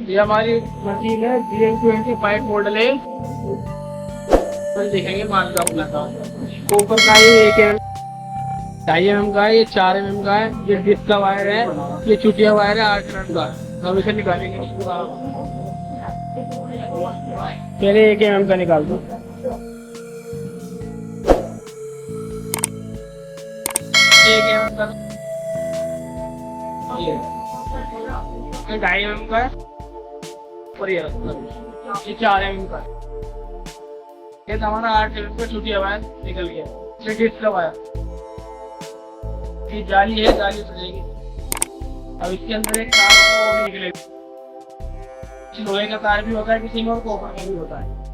ये हमारी मशीन है GM25 मॉडल है। देखेंगे माल का अपना था। ऊपर का ये 1 2.5 mm का है, ये 4 mm का है, ये डिस्क का वायर है, ये चुटिया वायर है 8 mm का। हम इसे निकालेंगे। पहले 1 mm का निकाल दो। 1 mm का, ये 2.5 mm का है और ये 4 mm का है। ये तो हमारा 8 mm का चुटिया वायर निकल गया। ये डिस्क का वायर, ये जाली है, जाली सजेगी। अब इसके अंदर एक तार भी निकलेगा। लोहे का तार भी होता है, किसी में और कॉपर का भी होता है।